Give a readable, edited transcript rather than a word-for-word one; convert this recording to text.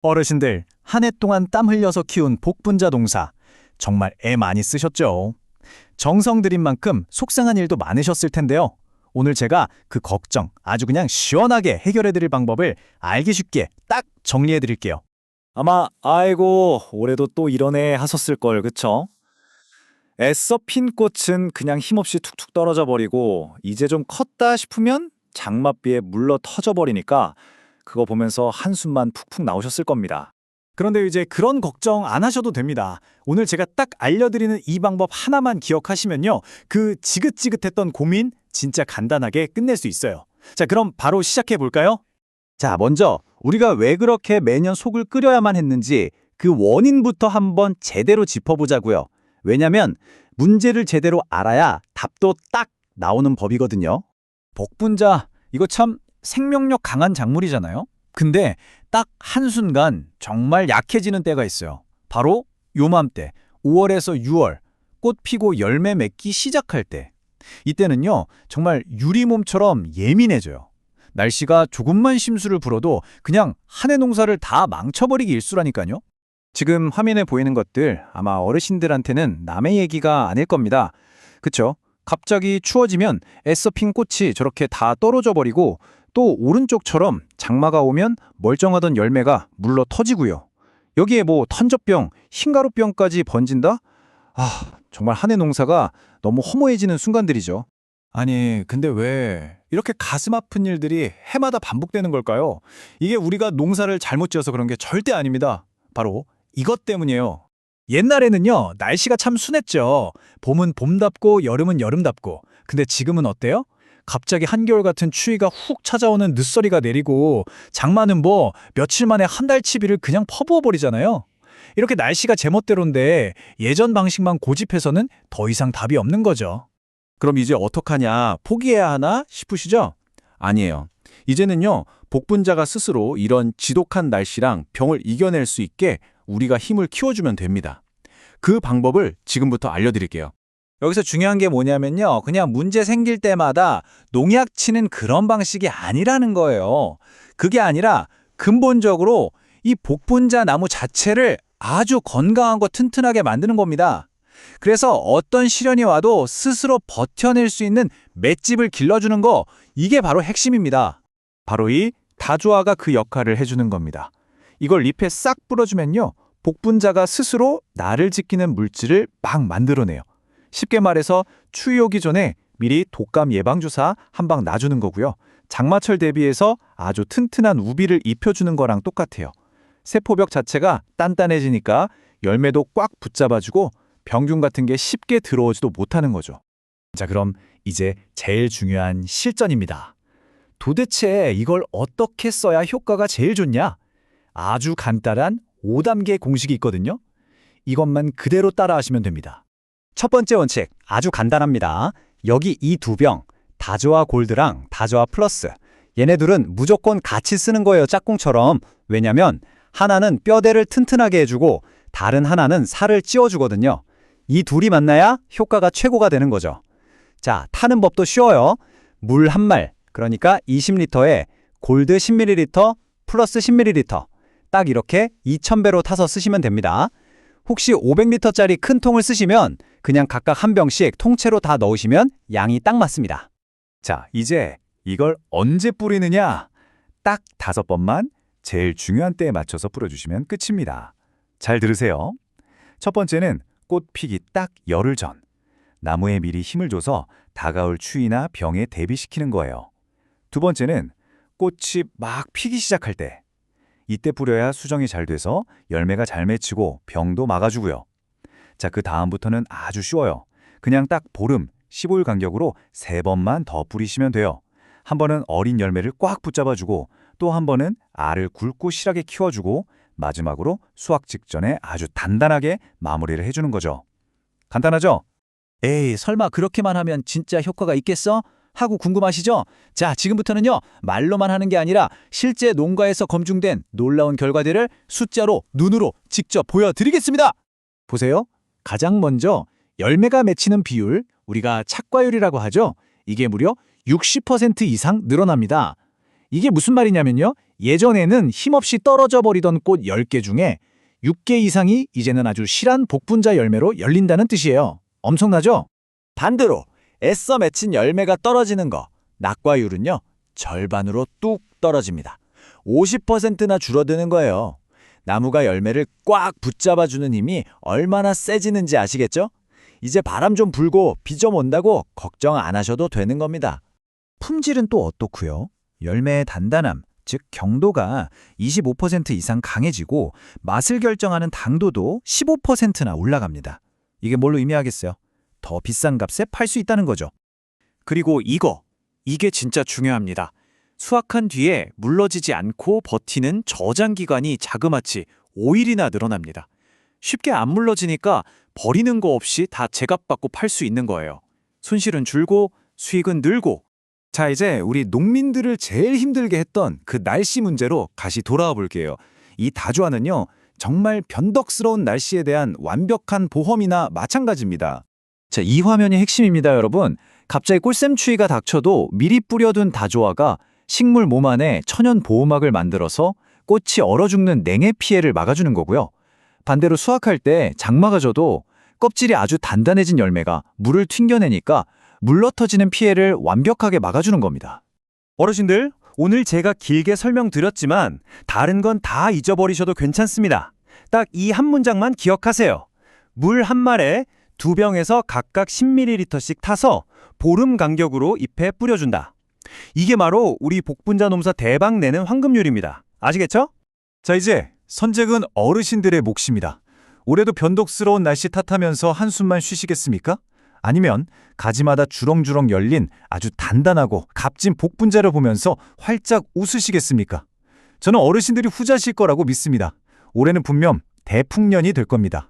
어르신들, 한 해 동안 땀 흘려서 키운 복분자 농사. 정말 애 많이 쓰셨죠? 정성 들인 만큼 속상한 일도 많으셨을 텐데요. 오늘 제가 그 걱정 아주 그냥 시원하게 해결해 드릴 방법을 알기 쉽게 딱 정리해 드릴게요. 아마 아이고 올해도 또 이런 애 하셨을 걸 그쵸? 애써 핀 꽃은 그냥 힘없이 툭툭 떨어져 버리고 이제 좀 컸다 싶으면 장맛비에 물러 터져 버리니까 그거 보면서 한숨만 푹푹 나오셨을 겁니다. 그런데 이제 그런 걱정 안 하셔도 됩니다. 오늘 제가 딱 알려드리는 이 방법 하나만 기억하시면요. 그 지긋지긋했던 고민 진짜 간단하게 끝낼 수 있어요. 자, 그럼 바로 시작해 볼까요? 자, 먼저 우리가 왜 그렇게 매년 속을 끓여야만 했는지 그 원인부터 한번 제대로 짚어보자고요. 왜냐면 문제를 제대로 알아야 답도 딱 나오는 법이거든요. 복분자, 이거 참 생명력 강한 작물이잖아요. 근데 딱 한순간 정말 약해지는 때가 있어요. 바로 요맘때, 5월에서 6월, 꽃 피고 열매 맺기 시작할 때. 이때는요, 정말 유리몸처럼 예민해져요. 날씨가 조금만 심수를 불어도 그냥 한 해 농사를 다 망쳐버리기 일쑤라니까요. 지금 화면에 보이는 것들 아마 어르신들한테는 남의 얘기가 아닐 겁니다. 그쵸? 갑자기 추워지면 애써 핀 꽃이 저렇게 다 떨어져 버리고 또 오른쪽처럼 장마가 오면 멀쩡하던 열매가 물러 터지고요. 여기에 뭐 턴저병, 흰가루병까지 번진다? 아, 정말 한 해 농사가 너무 허무해지는 순간들이죠. 아니, 근데 왜 이렇게 가슴 아픈 일들이 해마다 반복되는 걸까요? 이게 우리가 농사를 잘못 지어서 그런 게 절대 아닙니다. 바로 이것 때문이에요. 옛날에는요, 날씨가 참 순했죠. 봄은 봄답고 여름은 여름답고. 근데 지금은 어때요? 갑자기 한겨울 같은 추위가 훅 찾아오는 늦서리가 내리고 장마는 뭐 며칠 만에 한 달치비를 그냥 퍼부어버리잖아요. 이렇게 날씨가 제멋대로인데 예전 방식만 고집해서는 더 이상 답이 없는 거죠. 그럼 이제 어떡하냐, 포기해야 하나 싶으시죠? 아니에요. 이제는요, 복분자가 스스로 이런 지독한 날씨랑 병을 이겨낼 수 있게 우리가 힘을 키워주면 됩니다. 그 방법을 지금부터 알려드릴게요. 여기서 중요한 게 뭐냐면요. 그냥 문제 생길 때마다 농약 치는 그런 방식이 아니라는 거예요. 그게 아니라 근본적으로 이 복분자 나무 자체를 아주 건강하고 튼튼하게 만드는 겁니다. 그래서 어떤 시련이 와도 스스로 버텨낼 수 있는 맷집을 길러주는 거, 이게 바로 핵심입니다. 바로 이 다조화가 그 역할을 해주는 겁니다. 이걸 잎에 싹 뿌려주면요, 복분자가 스스로 나를 지키는 물질을 막 만들어내요. 쉽게 말해서 추위 오기 전에 미리 독감 예방주사 한 방 놔주는 거고요. 장마철 대비해서 아주 튼튼한 우비를 입혀주는 거랑 똑같아요. 세포벽 자체가 단단해지니까 열매도 꽉 붙잡아주고 병균 같은 게 쉽게 들어오지도 못하는 거죠. 자, 그럼 이제 제일 중요한 실전입니다. 도대체 이걸 어떻게 써야 효과가 제일 좋냐? 아주 간단한 5단계 공식이 있거든요. 이것만 그대로 따라하시면 됩니다. 첫 번째 원칙 아주 간단합니다. 여기 이 두 병, 다조화 골드랑 다조화 플러스, 얘네 둘은 무조건 같이 쓰는 거예요, 짝꿍처럼. 왜냐면 하나는 뼈대를 튼튼하게 해주고 다른 하나는 살을 찌워주거든요. 이 둘이 만나야 효과가 최고가 되는 거죠. 자, 타는 법도 쉬워요. 물 한 말, 그러니까 20리터에 골드 10ml 플러스 10ml, 딱 이렇게 2000배로 타서 쓰시면 됩니다. 혹시 500리터짜리 큰 통을 쓰시면 그냥 각각 한 병씩 통째로 다 넣으시면 양이 딱 맞습니다. 자, 이제 이걸 언제 뿌리느냐? 딱 5번만 제일 중요한 때에 맞춰서 뿌려주시면 끝입니다. 잘 들으세요. 첫 번째는 꽃 피기 딱 열흘 전. 나무에 미리 힘을 줘서 다가올 추위나 병에 대비시키는 거예요. 두 번째는 꽃이 막 피기 시작할 때. 이때 뿌려야 수정이 잘 돼서 열매가 잘 맺히고 병도 막아주고요. 자, 그 다음부터는 아주 쉬워요. 그냥 딱 보름, 15일 간격으로 3번만 더 뿌리시면 돼요. 한 번은 어린 열매를 꽉 붙잡아주고 또 한 번은 알을 굵고 실하게 키워주고 마지막으로 수확 직전에 아주 단단하게 마무리를 해주는 거죠. 간단하죠? 에이, 설마 그렇게만 하면 진짜 효과가 있겠어? 하고 궁금하시죠? 자, 지금부터는요, 말로만 하는 게 아니라 실제 농가에서 검증된 놀라운 결과들을 숫자로, 눈으로 직접 보여드리겠습니다. 보세요. 가장 먼저 열매가 맺히는 비율, 우리가 착과율이라고 하죠. 이게 무려 60% 이상 늘어납니다. 이게 무슨 말이냐면요. 예전에는 힘없이 떨어져 버리던 꽃 10개 중에 6개 이상이 이제는 아주 실한 복분자 열매로 열린다는 뜻이에요. 엄청나죠? 반대로 애써 맺힌 열매가 떨어지는 거, 낙과율은요, 절반으로 뚝 떨어집니다. 50%나 줄어드는 거예요. 나무가 열매를 꽉 붙잡아주는 힘이 얼마나 세지는지 아시겠죠? 이제 바람 좀 불고 비 좀 온다고 걱정 안 하셔도 되는 겁니다. 품질은 또 어떻고요? 열매의 단단함, 즉 경도가 25% 이상 강해지고 맛을 결정하는 당도도 15%나 올라갑니다. 이게 뭘로 의미하겠어요? 더 비싼 값에 팔 수 있다는 거죠. 그리고 이게 진짜 중요합니다. 수확한 뒤에 물러지지 않고 버티는 저장 기간이 자그마치 5일이나 늘어납니다. 쉽게 안 물러지니까 버리는 거 없이 다 제값 받고 팔 수 있는 거예요. 손실은 줄고 수익은 늘고. 자, 이제 우리 농민들을 제일 힘들게 했던 그 날씨 문제로 다시 돌아와 볼게요. 이 다주화는요, 정말 변덕스러운 날씨에 대한 완벽한 보험이나 마찬가지입니다. 자, 이 화면이 핵심입니다, 여러분. 갑자기 꿀샘추위가 닥쳐도 미리 뿌려둔 다조화가 식물 몸 안에 천연 보호막을 만들어서 꽃이 얼어 죽는 냉해 피해를 막아주는 거고요. 반대로 수확할 때 장마가 져도 껍질이 아주 단단해진 열매가 물을 튕겨내니까 물러 터지는 피해를 완벽하게 막아주는 겁니다. 어르신들, 오늘 제가 길게 설명드렸지만 다른 건 다 잊어버리셔도 괜찮습니다. 딱 이 한 문장만 기억하세요. 물 한 말에 2병에서 각각 10ml씩 타서 보름 간격으로 잎에 뿌려준다. 이게 바로 우리 복분자 농사 대박 내는 황금률입니다. 아시겠죠? 자, 이제 선택은 어르신들의 몫입니다. 올해도 변덕스러운 날씨 탓하면서 한숨만 쉬시겠습니까? 아니면 가지마다 주렁주렁 열린 아주 단단하고 값진 복분자를 보면서 활짝 웃으시겠습니까? 저는 어르신들이 후자실 거라고 믿습니다. 올해는 분명 대풍년이 될 겁니다.